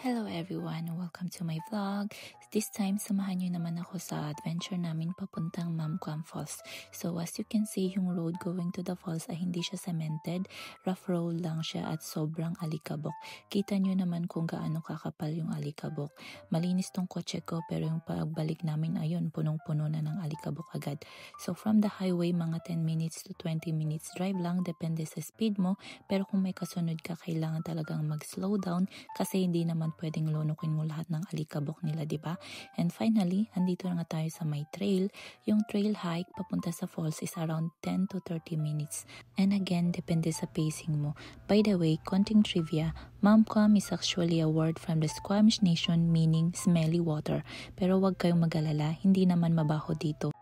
Hello everyone! Welcome to my vlog. This time, samahan nyo naman ako sa adventure namin papuntang Mamquam Falls. So as you can see, yung road going to the falls ay hindi siya cemented. Rough road lang siya at sobrang alikabok. Kita nyo naman kung gaano kakapal yung alikabok. Malinis tong kotse ko pero yung pagbalik namin ayun, punong-puno na ng alikabok agad. So from the highway, mga 10 minutes to 20 minutes drive lang, depende sa speed mo. Pero kung may kasunod ka, kailangan talagang mag-slow down kasi hindi naman pwedeng lunukin mo lahat ng alikabok nila, diba? And finally, andito na nga tayo sa may trail. Yung trail hike papunta sa falls is around 10 to 30 minutes. And again, depende sa pacing mo. By the way, konting trivia, Mamquam is actually a word from the Squamish Nation meaning smelly water. Pero wag kayong mag-alala, hindi naman mabaho dito.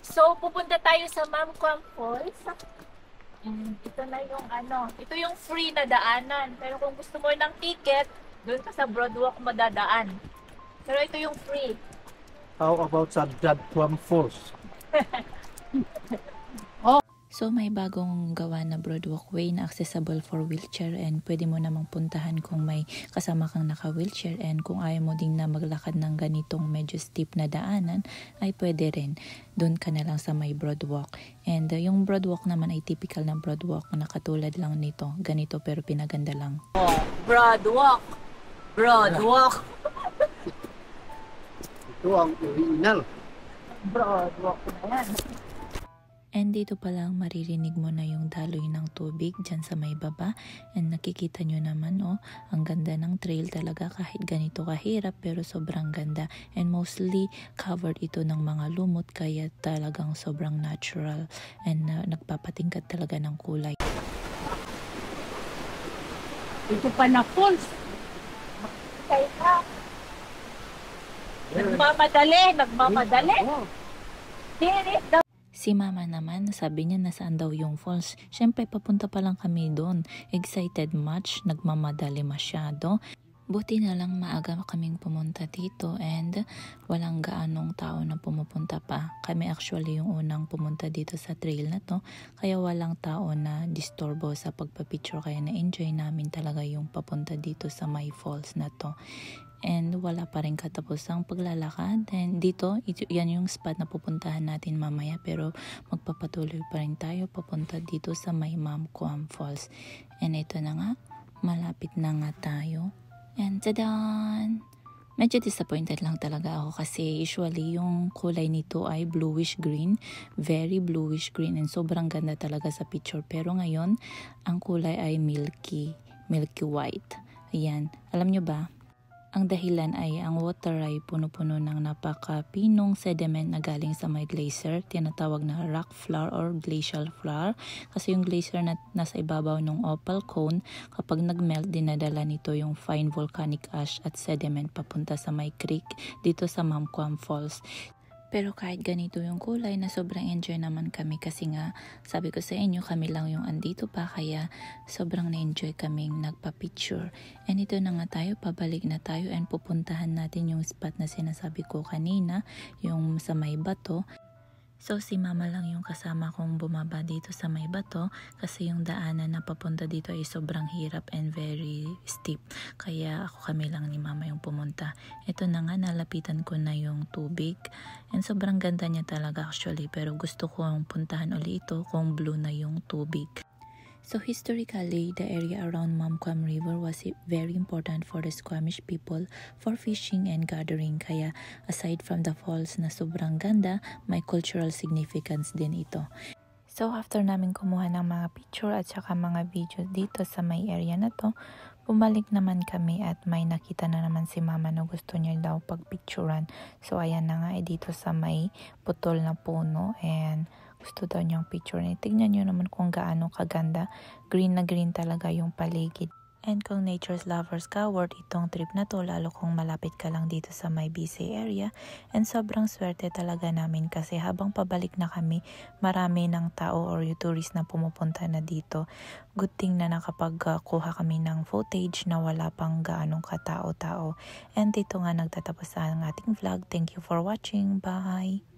So, pupunta tayo sa Mamquam Falls. Ito na yung ito yung free na daanan. Pero kung gusto mo ng ticket, doon ka sa Broadwalk madadaan. Pero ito yung free. How about sa Mamquam Falls? So may bagong gawa na Broadwalk Way na accessible for wheelchair and pwede mo namang puntahan kung may kasama kang naka-wheelchair and kung ayaw mo din na maglakad ng ganitong medyo steep na daanan ay pwede rin. Doon ka na lang sa may Broadwalk. And yung Broadwalk naman ay typical ng Broadwalk na katulad lang nito. Ganito pero pinaganda lang. Oh, Broadwalk! Broadwalk! Ito ang original. Broadwalk na yan. And dito pa lang maririnig mo na yung daloy ng tubig dyan sa may baba. And nakikita nyo naman, oh, ang ganda ng trail talaga kahit ganito kahirap pero sobrang ganda. And mostly covered ito ng mga lumot kaya talagang sobrang natural and nagpapatingkad talaga ng kulay. Ito pa na falls. Kaya nagmamadali. Here is the Si mama naman, sabi niya nasaan daw yung falls. Siyempre, papunta pa lang kami doon. Excited much, nagmamadali masyado. Buti na lang maaga kaming pumunta dito and walang gaanong tao na pumupunta pa. Kami actually yung unang pumunta dito sa trail na to. Kaya walang tao na disturbo sa pagpapicture. Kaya na-enjoy namin talaga yung papunta dito sa my falls na to. And wala pa rin katapusang paglalakad. And dito, yan yung spot na pupuntahan natin mamaya. Pero magpapatuloy pa rin tayo papunta dito sa may Mamquam Falls. And ito na nga, malapit na nga tayo. And tadan! Medyo disappointed lang talaga ako kasi usually yung kulay nito ay bluish green. Very bluish green and sobrang ganda talaga sa picture. Pero ngayon, ang kulay ay milky white. Ayan, alam nyo ba? Ang dahilan ay ang water ay puno-puno ng napaka-pinong sediment na galing sa may glacier, tinatawag na rock floor or glacial floor. Kasi yung glacier na nasa ibabaw ng opal cone, kapag nag-melt, dinadala nito yung fine volcanic ash at sediment papunta sa may creek dito sa Mamquam Falls. Pero kahit ganito yung kulay na sobrang enjoy naman kami kasi nga sabi ko sa inyo kami lang yung andito pa kaya sobrang na-enjoy kaming nagpa-picture. And ito na nga tayo, pabalik na tayo and pupuntahan natin yung spot na sinasabi ko kanina, yung sa may bato. So si mama lang yung kasama kong bumaba dito sa may bato kasi yung daanan na papunta dito ay sobrang hirap and very steep. Kaya kami lang ni mama yung pumunta. Ito na nga, nalapitan ko na yung tubig and sobrang ganda niya talaga actually pero gusto kong puntahan uli ito kung blue na yung tubig. So historically, the area around Mamquam River was very important for the Squamish people for fishing and gathering. Kaya aside from the falls na sobrang ganda, may cultural significance din ito. So after namin kumuha ng mga picture at saka mga video dito sa may area na to, bumalik naman kami at may nakita na naman si mama na gusto niya daw pagpicturan. So ayan na nga dito sa may putol na puno and gusto daw niyang picture na. Tignan niyo naman kung gaano kaganda. Green na green talaga yung paligid. And kung nature's lovers ka, worth itong trip na to lalo kung malapit ka lang dito sa may BC area. And sobrang swerte talaga namin kasi habang pabalik na kami, marami ng tao or yung tourist na pumupunta na dito. Good thing na nakapagkuha kami ng footage na wala pang gaanong katao-tao. And dito nga nagtatapos ang ating vlog. Thank you for watching. Bye!